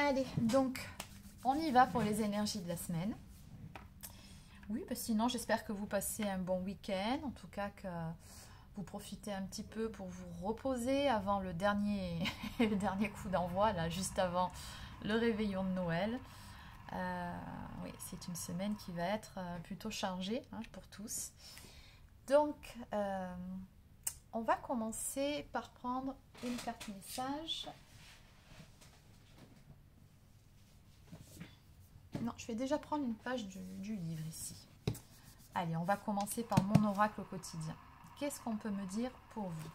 Allez, donc on y va pour les énergies de la semaine. Oui, sinon j'espère que vous passez un bon week-end, en tout cas que vous profitez un petit peu pour vous reposer avant le dernier, le dernier coup d'envoi, là, juste avant le réveillon de Noël. Oui, c'est une semaine qui va être plutôt chargée pour tous. Donc, on va commencer par prendre une carte message. Non, je vais déjà prendre une page du livre ici. Allez, on va commencer par mon oracle au quotidien. Qu'est-ce qu'on peut me dire pour vous?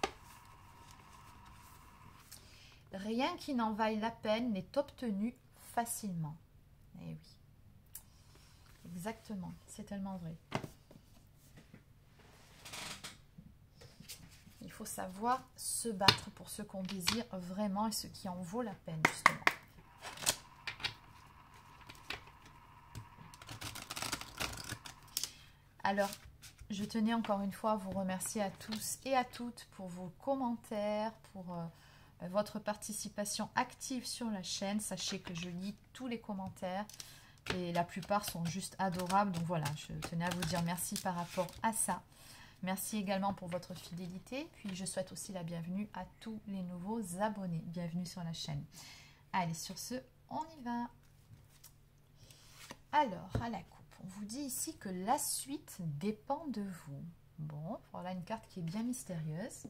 Rien qui n'en vaille la peine n'est obtenu facilement. Eh oui. Exactement, c'est tellement vrai. Il faut savoir se battre pour ce qu'on désire vraiment et ce qui en vaut la peine, justement. Alors, je tenais encore une fois à vous remercier à tous et à toutes pour vos commentaires, pour votre participation active sur la chaîne. Sachez que je lis tous les commentaires et la plupart sont juste adorables. Donc voilà, je tenais à vous dire merci par rapport à ça. Merci également pour votre fidélité. Puis je souhaite aussi la bienvenue à tous les nouveaux abonnés. Bienvenue sur la chaîne. Allez, sur ce, on y va. Alors, à la coupe. On vous dit ici que la suite dépend de vous. Bon, voilà une carte qui est bien mystérieuse.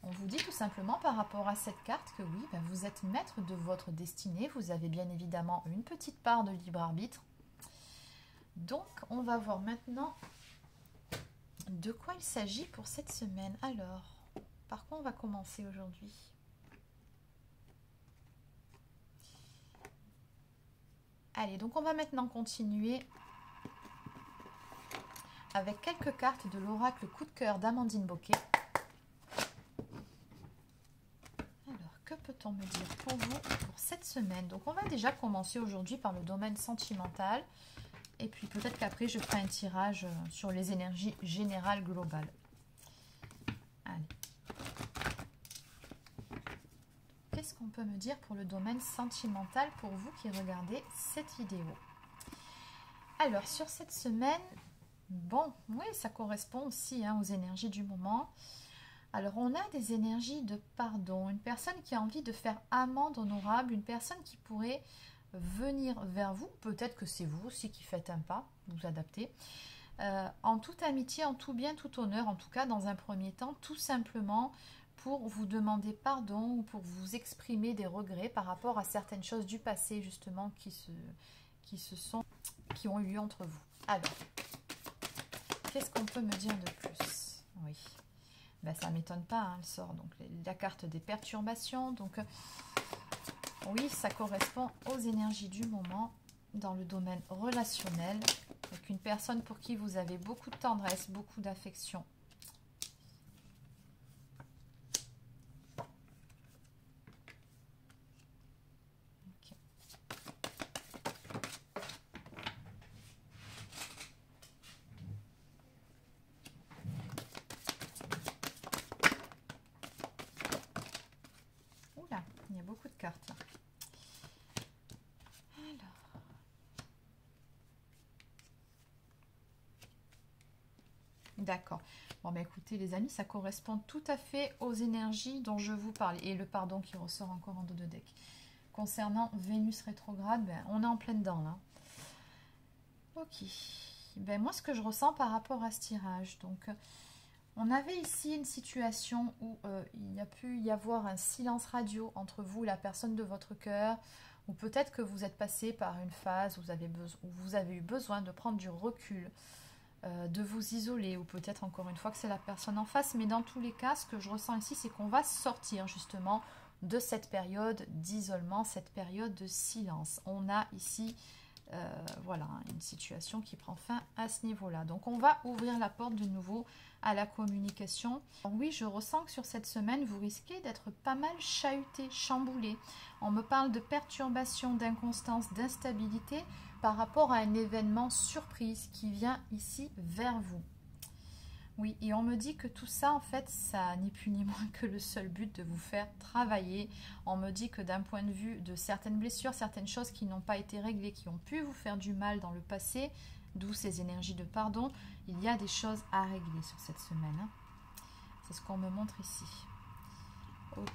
On vous dit tout simplement par rapport à cette carte que oui, vous êtes maître de votre destinée. Vous avez bien évidemment une petite part de libre arbitre. Donc, on va voir maintenant de quoi il s'agit pour cette semaine. Alors, par quoi on va commencer aujourd'hui ? Allez, donc on va maintenant continuer avec quelques cartes de l'oracle coup de cœur d'Amandine Bocquet. Alors, que peut-on me dire pour vous pour cette semaine? Donc, on va déjà commencer aujourd'hui par le domaine sentimental. Et puis, peut-être qu'après, je ferai un tirage sur les énergies générales globales. Allez. Qu'est-ce qu'on peut me dire pour le domaine sentimental pour vous qui regardez cette vidéo? Alors, sur cette semaine, bon, oui, ça correspond aussi aux énergies du moment. Alors, on a des énergies de pardon, une personne qui a envie de faire amende honorable, une personne qui pourrait venir vers vous, peut-être que c'est vous aussi qui faites un pas, vous adaptez, en toute amitié, en tout bien, tout honneur, en tout cas dans un premier temps, tout simplement pour vous demander pardon ou pour vous exprimer des regrets par rapport à certaines choses du passé justement qui ont eu lieu entre vous. Alors, qu'est-ce qu'on peut me dire de plus? Oui, ça ne m'étonne pas, elle sort donc la carte des perturbations. Donc, oui, ça correspond aux énergies du moment dans le domaine relationnel, avec une personne pour qui vous avez beaucoup de tendresse, beaucoup d'affection. Oula, il y a beaucoup de cartes là. D'accord. Bon, écoutez les amis, ça correspond tout à fait aux énergies dont je vous parle. Et le pardon qui ressort encore en dos de deck. Concernant Vénus rétrograde, on est en plein dedans là. Ok. Moi, ce que je ressens par rapport à ce tirage, donc, on avait ici une situation où il y a pu y avoir un silence radio entre vous et la personne de votre cœur, ou peut-être que vous êtes passé par une phase où vous avez eu besoin de prendre du recul, de vous isoler, ou peut-être encore une fois que c'est la personne en face, mais dans tous les cas, ce que je ressens ici, c'est qu'on va sortir justement de cette période d'isolement, cette période de silence. On a ici voilà, une situation qui prend fin à ce niveau-là. Donc, on va ouvrir la porte de nouveau à la communication. Alors, oui, je ressens que sur cette semaine, vous risquez d'être pas mal chahuté, chamboulé. On me parle de perturbation, d'inconstance, d'instabilité par rapport à un événement surprise qui vient ici vers vous. Oui, et on me dit que tout ça, en fait, ça n'est plus ni moins que le seul but de vous faire travailler. On me dit que d'un point de vue de certaines blessures, certaines choses qui n'ont pas été réglées, qui ont pu vous faire du mal dans le passé, d'où ces énergies de pardon, il y a des choses à régler sur cette semaine. Hein. C'est ce qu'on me montre ici. Ok.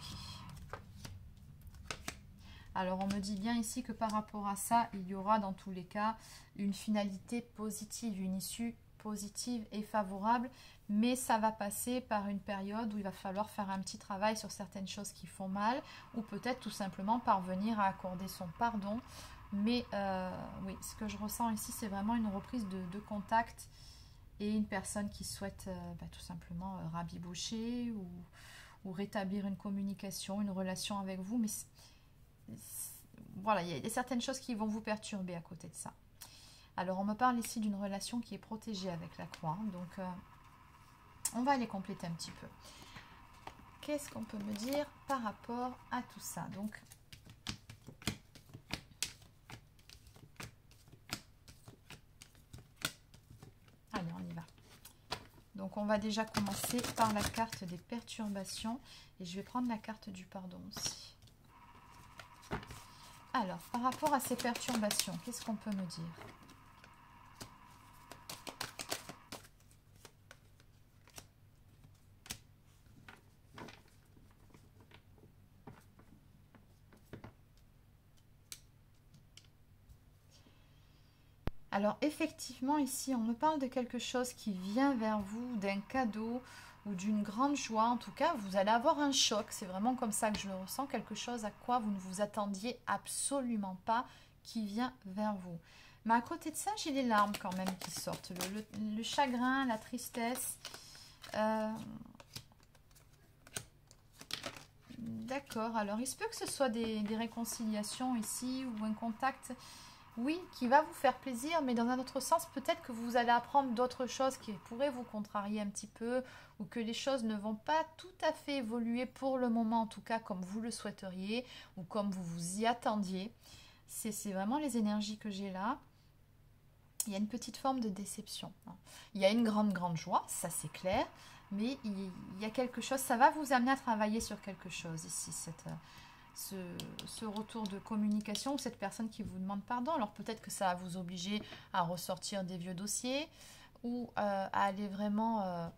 Alors, on me dit bien ici que par rapport à ça, il y aura dans tous les cas une finalité positive, une issue positive et favorable, mais ça va passer par une période où il va falloir faire un petit travail sur certaines choses qui font mal, ou peut-être tout simplement parvenir à accorder son pardon. Mais oui, ce que je ressens ici, c'est vraiment une reprise de contact et une personne qui souhaite tout simplement rabiboucher ou rétablir une communication, une relation avec vous, mais voilà, il y a certaines choses qui vont vous perturber à côté de ça. Alors, on me parle ici d'une relation qui est protégée avec la croix. Donc, on va aller compléter un petit peu. Qu'est-ce qu'on peut me dire par rapport à tout ça? Donc, allez, on y va. Donc, on va déjà commencer par la carte des perturbations. Et je vais prendre la carte du pardon aussi. Alors, par rapport à ces perturbations, qu'est-ce qu'on peut me dire? Alors effectivement ici on me parle de quelque chose qui vient vers vous, d'un cadeau ou d'une grande joie. En tout cas vous allez avoir un choc, c'est vraiment comme ça que je le ressens, quelque chose à quoi vous ne vous attendiez absolument pas qui vient vers vous. Mais à côté de ça j'ai les larmes quand même qui sortent, le chagrin, la tristesse. D'accord, alors il se peut que ce soit des réconciliations ici ou un contact... Oui, qui va vous faire plaisir, mais dans un autre sens, peut-être que vous allez apprendre d'autres choses qui pourraient vous contrarier un petit peu, ou que les choses ne vont pas tout à fait évoluer pour le moment, en tout cas comme vous le souhaiteriez, ou comme vous vous y attendiez. C'est vraiment les énergies que j'ai là. Il y a une petite forme de déception. Il y a une grande joie, ça c'est clair, mais il y a quelque chose, ça va vous amener à travailler sur quelque chose ici, ce retour de communication ou cette personne qui vous demande pardon. Alors peut-être que ça va vous obliger à ressortir des vieux dossiers ou à aller vraiment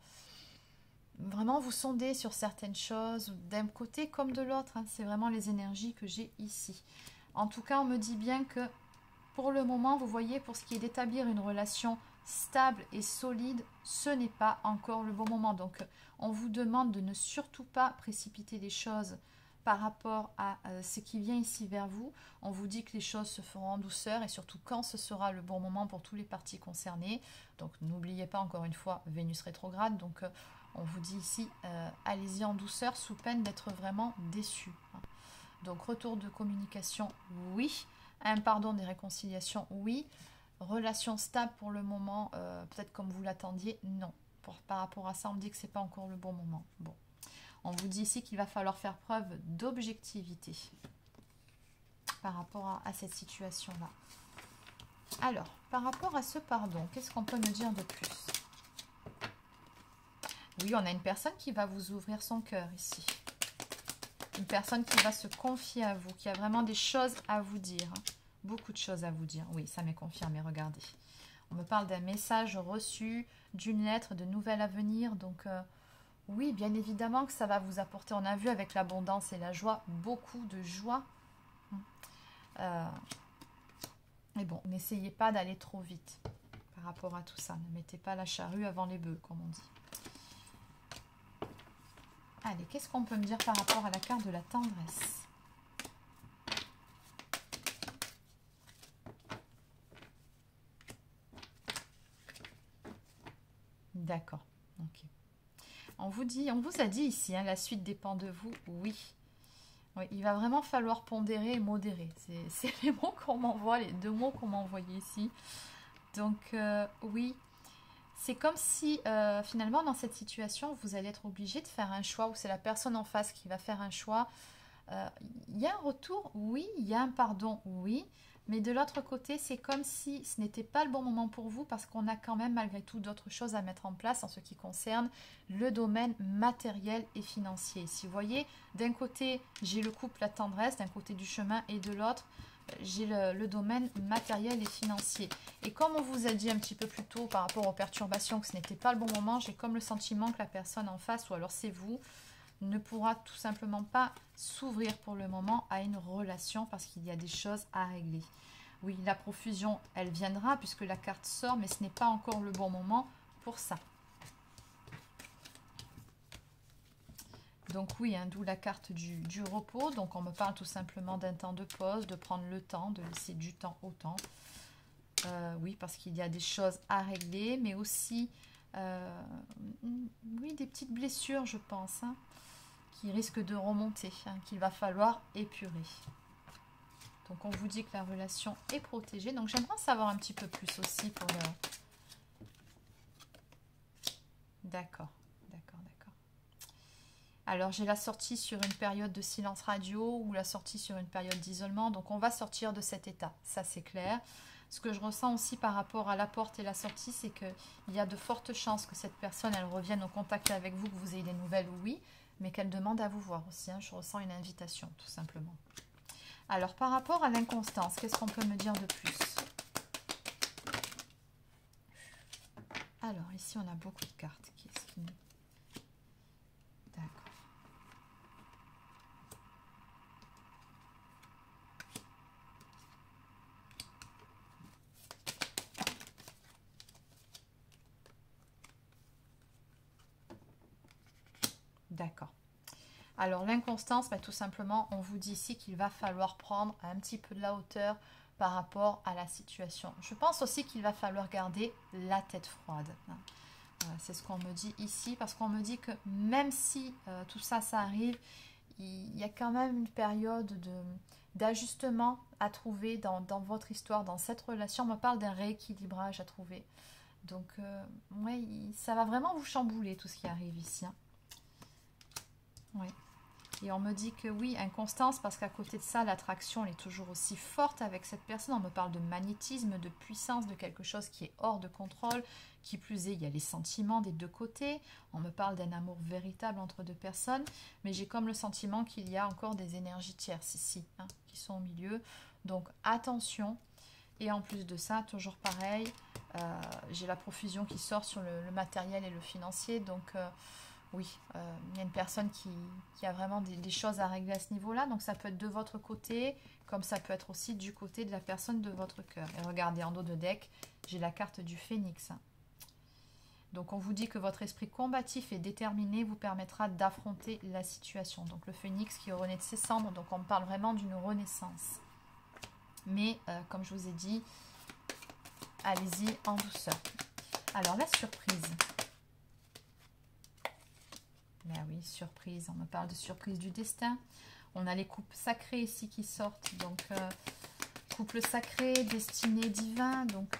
vous sonder sur certaines choses d'un côté comme de l'autre. Hein. C'est vraiment les énergies que j'ai ici. En tout cas, on me dit bien que pour le moment, vous voyez, pour ce qui est d'établir une relation stable et solide, ce n'est pas encore le bon moment. Donc, on vous demande de ne surtout pas précipiter les choses par rapport à ce qui vient ici vers vous. On vous dit que les choses se feront en douceur et surtout quand ce sera le bon moment pour tous les parties concernées. Donc n'oubliez pas encore une fois Vénus rétrograde. Donc on vous dit ici allez-y en douceur sous peine d'être vraiment déçu. Donc retour de communication, oui. Un pardon, des réconciliations, oui. Relation stable pour le moment, peut-être comme vous l'attendiez, non. Par rapport à ça, on me dit que ce n'est pas encore le bon moment. Bon. On vous dit ici qu'il va falloir faire preuve d'objectivité par rapport à cette situation-là. Alors, par rapport à ce pardon, qu'est-ce qu'on peut me dire de plus? Oui, on a une personne qui va vous ouvrir son cœur ici. Une personne qui va se confier à vous, qui a vraiment des choses à vous dire. Beaucoup de choses à vous dire. Oui, ça m'est confirmé, regardez. On me parle d'un message reçu, d'une lettre, de nouvelles à venir, donc... oui, bien évidemment que ça va vous apporter, on a vu avec l'abondance et la joie, beaucoup de joie. Mais bon, n'essayez pas d'aller trop vite par rapport à tout ça. Ne mettez pas la charrue avant les bœufs, comme on dit. Allez, qu'est-ce qu'on peut me dire par rapport à la carte de la tendresse? D'accord, ok. On vous a dit ici, hein, la suite dépend de vous, oui. Oui, il va vraiment falloir pondérer et modérer. C'est les mots qu'on m'envoie, les deux mots qu'on m'a envoyés ici. Donc, oui, c'est comme si, finalement, dans cette situation, vous allez être obligé de faire un choix, ou c'est la personne en face qui va faire un choix. Il y a un retour, oui, il y a un pardon, oui, Mais de l'autre côté, c'est comme si ce n'était pas le bon moment pour vous parce qu'on a quand même malgré tout d'autres choses à mettre en place en ce qui concerne le domaine matériel et financier. Si vous voyez, d'un côté, j'ai le couple, la tendresse, d'un côté du chemin, et de l'autre, j'ai le domaine matériel et financier. Et comme on vous a dit un petit peu plus tôt par rapport aux perturbations que ce n'était pas le bon moment, j'ai comme le sentiment que la personne en face, ou alors c'est vous, ne pourra tout simplement pas s'ouvrir pour le moment à une relation parce qu'il y a des choses à régler. Oui, la profusion, elle viendra puisque la carte sort, mais ce n'est pas encore le bon moment pour ça. Donc oui, hein, d'où la carte du repos. Donc on me parle tout simplement d'un temps de pause, de prendre le temps, de laisser du temps au temps. Oui, parce qu'il y a des choses à régler, mais aussi oui, des petites blessures, je pense, hein, qui risquent de remonter, hein, qu'il va falloir épurer. Donc on vous dit que la relation est protégée. Donc j'aimerais savoir un petit peu plus aussi pour le... D'accord. Alors, j'ai la sortie sur une période de silence radio ou la sortie sur une période d'isolement. Donc, on va sortir de cet état. Ça, c'est clair. Ce que je ressens aussi par rapport à la porte et la sortie, c'est qu'il y a de fortes chances que cette personne, elle revienne au contact avec vous, que vous ayez des nouvelles, oui, mais qu'elle demande à vous voir aussi. Hein. Je ressens une invitation, tout simplement. Alors, par rapport à l'inconstance, qu'est-ce qu'on peut me dire de plus? Alors, ici, on a beaucoup de cartes. Qu'est-ce qui... D'accord. D'accord. Alors l'inconstance, tout simplement, on vous dit ici qu'il va falloir prendre un petit peu de la hauteur par rapport à la situation. Je pense aussi qu'il va falloir garder la tête froide. C'est ce qu'on me dit ici, parce qu'on me dit que même si tout ça, ça arrive, il y a quand même une période d'ajustement à trouver dans votre histoire, dans cette relation. On me parle d'un rééquilibrage à trouver. Donc, ouais, ça va vraiment vous chambouler tout ce qui arrive ici. Hein. Oui. Et on me dit que oui, inconstance, parce qu'à côté de ça, l'attraction elle est toujours aussi forte avec cette personne. On me parle de magnétisme, de puissance, de quelque chose qui est hors de contrôle. Qui plus est, il y a les sentiments des deux côtés. On me parle d'un amour véritable entre deux personnes. Mais j'ai comme le sentiment qu'il y a encore des énergies tierces ici, hein, qui sont au milieu. Donc attention. Et en plus de ça, toujours pareil, j'ai la profusion qui sort sur le matériel et le financier. Donc... oui, il y a une personne qui a vraiment des choses à régler à ce niveau-là. Donc, ça peut être de votre côté, comme ça peut être aussi du côté de la personne de votre cœur. Et regardez, en dos de deck, j'ai la carte du phénix. Donc, on vous dit que votre esprit combatif et déterminé vous permettra d'affronter la situation. Donc, le phénix qui renaît de ses cendres. Donc, on parle vraiment d'une renaissance. Mais, comme je vous ai dit, allez-y en douceur. Alors, la surprise... Ben oui, surprise, on me parle de surprise du destin. On a les couples sacrés ici qui sortent. Donc, couple sacré, destiné divin. Donc,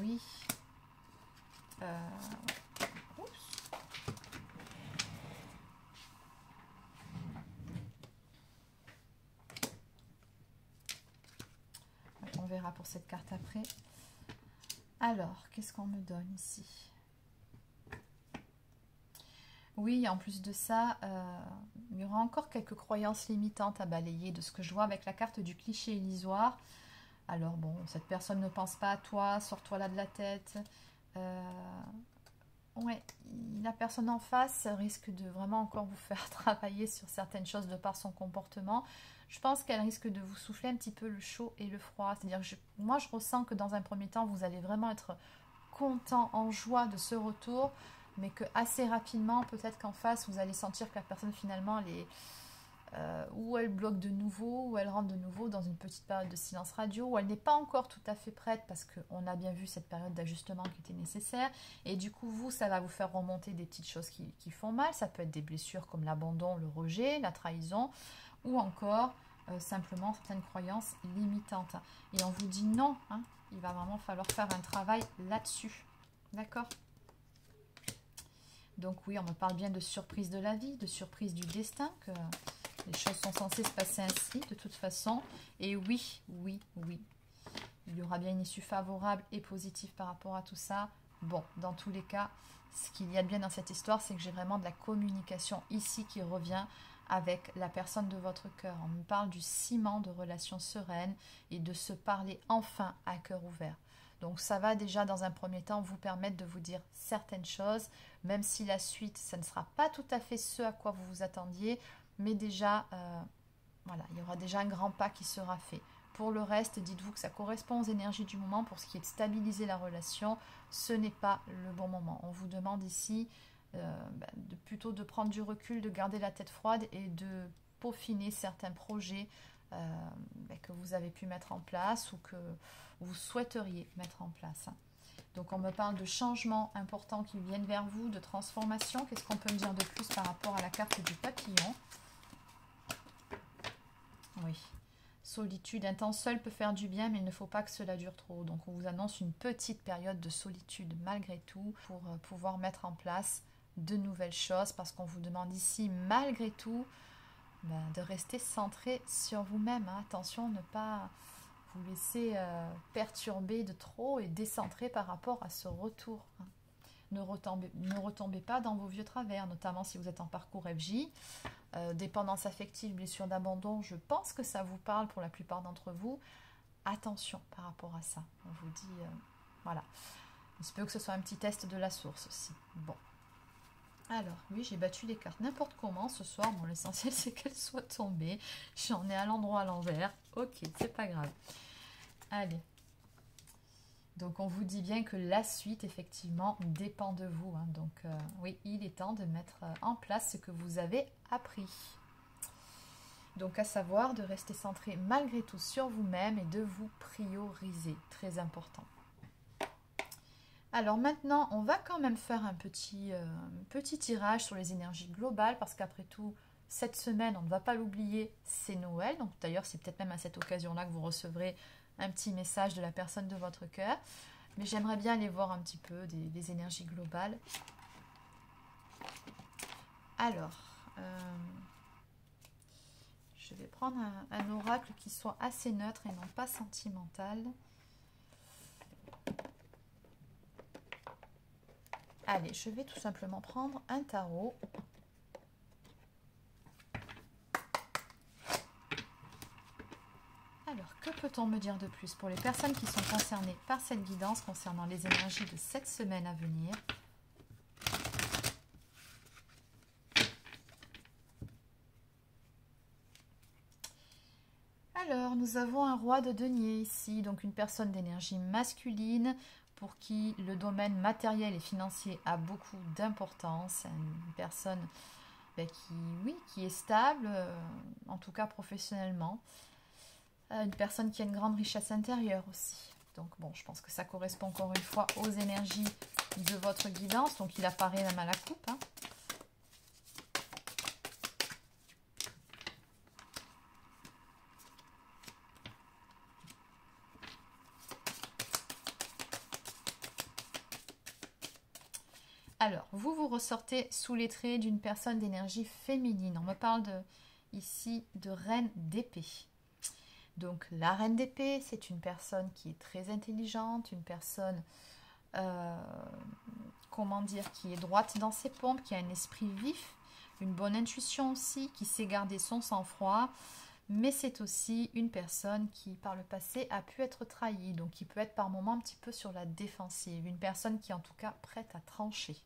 oui. On verra pour cette carte après. Alors, qu'est-ce qu'on me donne ici ? Oui, en plus de ça, il y aura encore quelques croyances limitantes à balayer de ce que je vois avec la carte du cliché illusoire. Alors bon, cette personne ne pense pas à toi, sors-toi là de la tête. Ouais, la personne en face risque de vraiment encore vous faire travailler sur certaines choses de par son comportement. Je pense qu'elle risque de vous souffler un petit peu le chaud et le froid. C'est-à-dire que moi, je ressens que dans un premier temps, vous allez vraiment être content, en joie de ce retour. Mais que assez rapidement, peut-être qu'en face, vous allez sentir que la personne finalement, ou elle bloque de nouveau, ou elle rentre de nouveau dans une petite période de silence radio, ou elle n'est pas encore tout à fait prête parce qu'on a bien vu cette période d'ajustement qui était nécessaire. Et du coup, vous, ça va vous faire remonter des petites choses qui font mal. Ça peut être des blessures comme l'abandon, le rejet, la trahison, ou encore simplement certaines croyances limitantes. Et on vous dit non, hein, il va vraiment falloir faire un travail là-dessus. D'accord ? Donc oui, on me parle bien de surprise de la vie, de surprise du destin, que les choses sont censées se passer ainsi de toute façon. Et oui, oui, oui, il y aura bien une issue favorable et positive par rapport à tout ça. Bon, dans tous les cas, ce qu'il y a de bien dans cette histoire, c'est que j'ai vraiment de la communication ici qui revient avec la personne de votre cœur. On me parle du ciment de relations sereines et de se parler enfin à cœur ouvert. Donc ça va déjà dans un premier temps vous permettre de vous dire certaines choses, même si la suite, ça ne sera pas tout à fait ce à quoi vous vous attendiez, mais déjà, voilà, il y aura déjà un grand pas qui sera fait. Pour le reste, dites-vous que ça correspond aux énergies du moment. Pour ce qui est de stabiliser la relation, ce n'est pas le bon moment. On vous demande ici plutôt de prendre du recul, de garder la tête froide et de peaufiner certains projets que vous avez pu mettre en place ou que vous souhaiteriez mettre en place. Donc on me parle de changements importants qui viennent vers vous, de transformation. Qu'est-ce qu'on peut me dire de plus par rapport à la carte du papillon? Oui. Solitude, un temps seul peut faire du bien, mais il ne faut pas que cela dure trop. Donc on vous annonce une petite période de solitude malgré tout pour pouvoir mettre en place de nouvelles choses, parce qu'on vous demande ici malgré tout de rester centré sur vous-même. Hein. Attention, ne pas vous laisser perturber de trop et décentrer par rapport à ce retour. Hein. Ne retombez pas dans vos vieux travers, notamment si vous êtes en parcours FJ. Dépendance affective, blessure d'abandon, je pense que ça vous parle pour la plupart d'entre vous. Attention par rapport à ça. On vous dit, voilà. Il se peut que ce soit un petit test de la source aussi. Bon. Alors, oui, j'ai battu les cartes n'importe comment ce soir. Bon, l'essentiel, c'est qu'elles soient tombées. J'en ai à l'endroit à l'envers. Ok, c'est pas grave. Allez. Donc, on vous dit bien que la suite, effectivement, dépend de vous. Hein. Donc, oui, il est temps de mettre en place ce que vous avez appris. Donc, à savoir de rester centré malgré tout sur vous-même et de vous prioriser. Très important. Alors maintenant, on va quand même faire un petit tirage sur les énergies globales parce qu'après tout, cette semaine, on ne va pas l'oublier, c'est Noël. Donc d'ailleurs, c'est peut-être même à cette occasion-là que vous recevrez un petit message de la personne de votre cœur. Mais j'aimerais bien aller voir un petit peu des énergies globales. Alors, je vais prendre un oracle qui soit assez neutre et non pas sentimental. Allez, je vais tout simplement prendre un tarot. Alors, que peut-on me dire de plus pour les personnes qui sont concernées par cette guidance concernant les énergies de cette semaine à venir? Alors, nous avons un roi de denier ici, donc une personne d'énergie masculine pour qui le domaine matériel et financier a beaucoup d'importance. Une personne qui est stable, en tout cas professionnellement. Une personne qui a une grande richesse intérieure aussi. Donc bon, je pense que ça correspond encore une fois aux énergies de votre guidance. Donc il apparaît même à la coupe. Hein. Alors, vous ressortez sous les traits d'une personne d'énergie féminine. On me parle ici de reine d'épée. Donc, la reine d'épée, c'est une personne qui est très intelligente, une personne, qui est droite dans ses pompes, qui a un esprit vif, une bonne intuition aussi, qui sait garder son sang-froid. Mais c'est aussi une personne qui, par le passé, a pu être trahie, donc qui peut être par moments un petit peu sur la défensive. Une personne qui est en tout cas prête à trancher.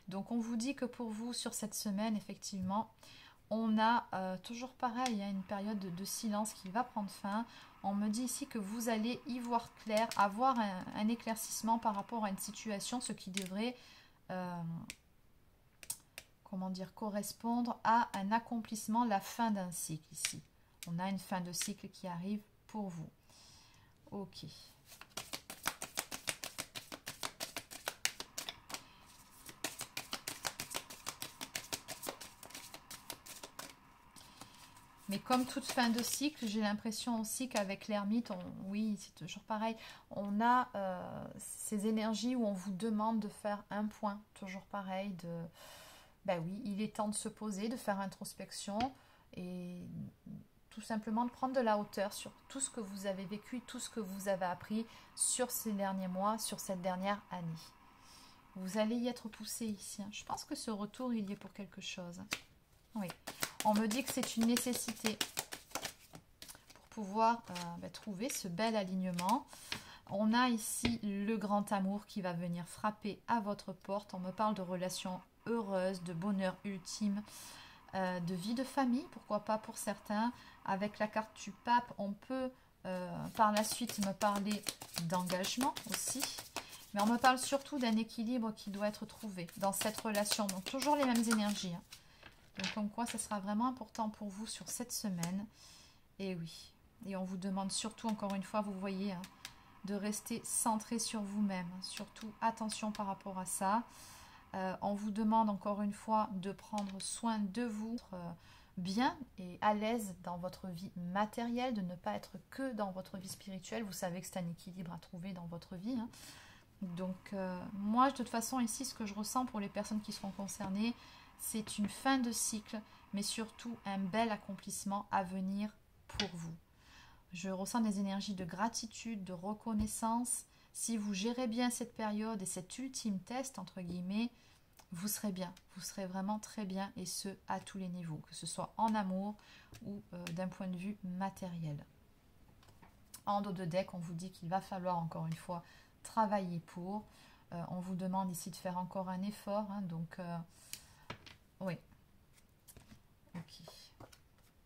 Donc on vous dit que pour vous, sur cette semaine, effectivement, on a toujours pareil, hein, une période de silence qui va prendre fin. On me dit ici que vous allez y voir clair, avoir un éclaircissement par rapport à une situation, ce qui devrait... correspondre à un accomplissement, la fin d'un cycle ici. On a une fin de cycle qui arrive pour vous. Ok. Mais comme toute fin de cycle, j'ai l'impression aussi qu'avec l'ermite, oui, c'est toujours pareil, on a ces énergies où on vous demande de faire un point, toujours pareil, oui, il est temps de se poser, de faire introspection, et tout simplement de prendre de la hauteur sur tout ce que vous avez vécu, tout ce que vous avez appris sur ces derniers mois, sur cette dernière année. Vous allez y être poussé ici. Je pense que ce retour, il y est pour quelque chose. Oui, on me dit que c'est une nécessité pour pouvoir trouver ce bel alignement. On a ici le grand amour qui va venir frapper à votre porte. On me parle de relations heureuses, de bonheur ultime, de vie de famille, pourquoi pas pour certains. Avec la carte du pape, on peut par la suite me parler d'engagement aussi. Mais on me parle surtout d'un équilibre qui doit être trouvé dans cette relation. Donc toujours les mêmes énergies. Hein. Donc comme quoi, ça sera vraiment important pour vous sur cette semaine. Et oui. Et on vous demande surtout, encore une fois, vous voyez, hein, de rester centré sur vous-même. Surtout, attention par rapport à ça. On vous demande, encore une fois, de prendre soin de vous, bien et à l'aise dans votre vie matérielle, de ne pas être que dans votre vie spirituelle. Vous savez que c'est un équilibre à trouver dans votre vie. Hein. Donc, moi, de toute façon, ici, ce que je ressens pour les personnes qui seront concernées, c'est une fin de cycle, mais surtout un bel accomplissement à venir pour vous. Je ressens des énergies de gratitude, de reconnaissance. Si vous gérez bien cette période et cet ultime test, entre guillemets, vous serez bien. Vous serez vraiment très bien, et ce, à tous les niveaux, que ce soit en amour ou d'un point de vue matériel. En dos de deck, on vous dit qu'il va falloir, encore une fois, travailler pour. On vous demande ici de faire encore un effort. Hein, donc, oui. Ok.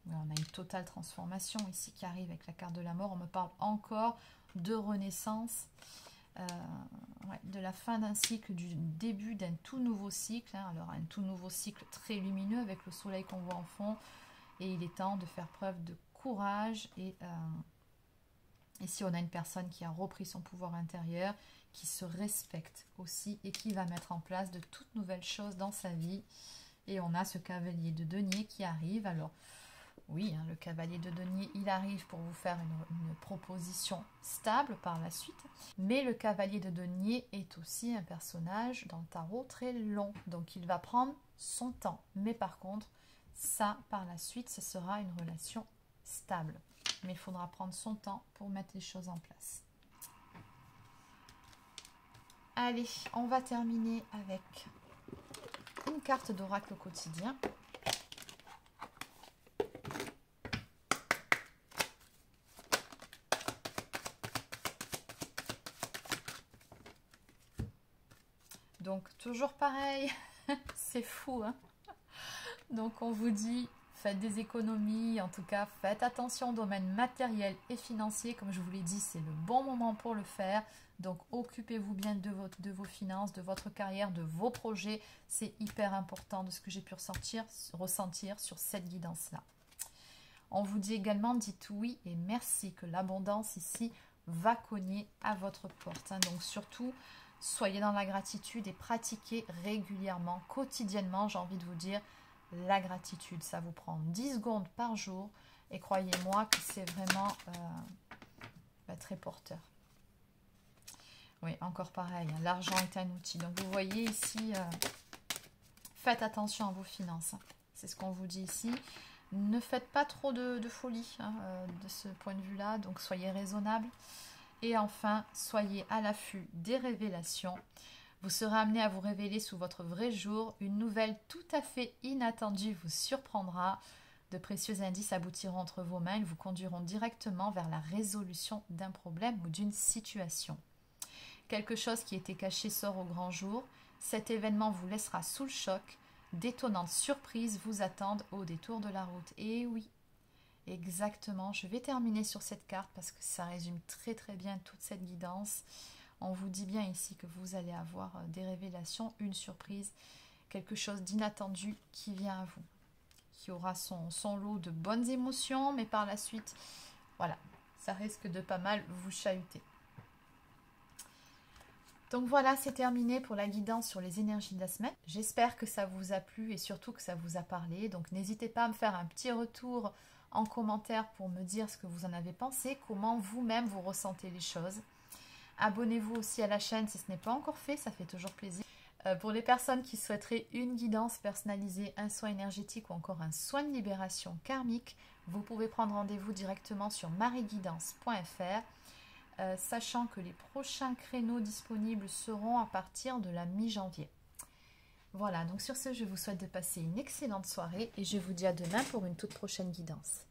On a une totale transformation ici qui arrive avec la carte de la mort. On me parle encore de renaissance, de la fin d'un cycle, du début d'un tout nouveau cycle. Hein. Alors un tout nouveau cycle très lumineux avec le soleil qu'on voit en fond. Et il est temps de faire preuve de courage. Et ici on a une personne qui a repris son pouvoir intérieur, qui se respecte aussi et qui va mettre en place de toutes nouvelles choses dans sa vie. Et on a ce cavalier de denier qui arrive. Alors, oui, hein, le cavalier de denier, il arrive pour vous faire une proposition stable par la suite. Mais le cavalier de denier est aussi un personnage dans le tarot très long. Donc, il va prendre son temps. Mais par contre, ça, par la suite, ce sera une relation stable. Mais il faudra prendre son temps pour mettre les choses en place. Allez, on va terminer avec une carte d'oracle au quotidien. Donc, toujours pareil, c'est fou, hein. Donc, on vous dit, faites des économies, en tout cas, faites attention au domaine matériel et financier. Comme je vous l'ai dit, c'est le bon moment pour le faire. Donc, occupez-vous bien de vos finances, de votre carrière, de vos projets. C'est hyper important de ce que j'ai pu ressentir sur cette guidance-là. On vous dit également, dites oui et merci, que l'abondance ici va cogner à votre porte. Hein. Donc, surtout, soyez dans la gratitude et pratiquez régulièrement, quotidiennement, j'ai envie de vous dire, la gratitude. Ça vous prend 10 secondes par jour et croyez-moi que c'est vraiment très porteur. Oui, encore pareil, hein, l'argent est un outil. Donc vous voyez ici, faites attention à vos finances. Hein. C'est ce qu'on vous dit ici. Ne faites pas trop de folie hein, de ce point de vue-là. Donc soyez raisonnable. Et enfin, soyez à l'affût des révélations. Vous serez amené à vous révéler sous votre vrai jour. Une nouvelle tout à fait inattendue vous surprendra. De précieux indices aboutiront entre vos mains. Ils vous conduiront directement vers la résolution d'un problème ou d'une situation. Quelque chose qui était caché sort au grand jour. Cet événement vous laissera sous le choc. D'étonnantes surprises vous attendent au détour de la route. Et oui, exactement. Je vais terminer sur cette carte parce que ça résume très très bien toute cette guidance. On vous dit bien ici que vous allez avoir des révélations, une surprise, quelque chose d'inattendu qui vient à vous, qui aura son lot de bonnes émotions, mais par la suite, voilà, ça risque de pas mal vous chahuter. Donc voilà, c'est terminé pour la guidance sur les énergies de la semaine. J'espère que ça vous a plu et surtout que ça vous a parlé. Donc n'hésitez pas à me faire un petit retour en commentaire pour me dire ce que vous en avez pensé, comment vous-même vous ressentez les choses. Abonnez-vous aussi à la chaîne si ce n'est pas encore fait, ça fait toujours plaisir. Pour les personnes qui souhaiteraient une guidance personnalisée, un soin énergétique ou encore un soin de libération karmique, vous pouvez prendre rendez-vous directement sur marieguidance.fr, sachant que les prochains créneaux disponibles seront à partir de la mi-janvier. Voilà, donc sur ce, je vous souhaite de passer une excellente soirée et je vous dis à demain pour une toute prochaine guidance.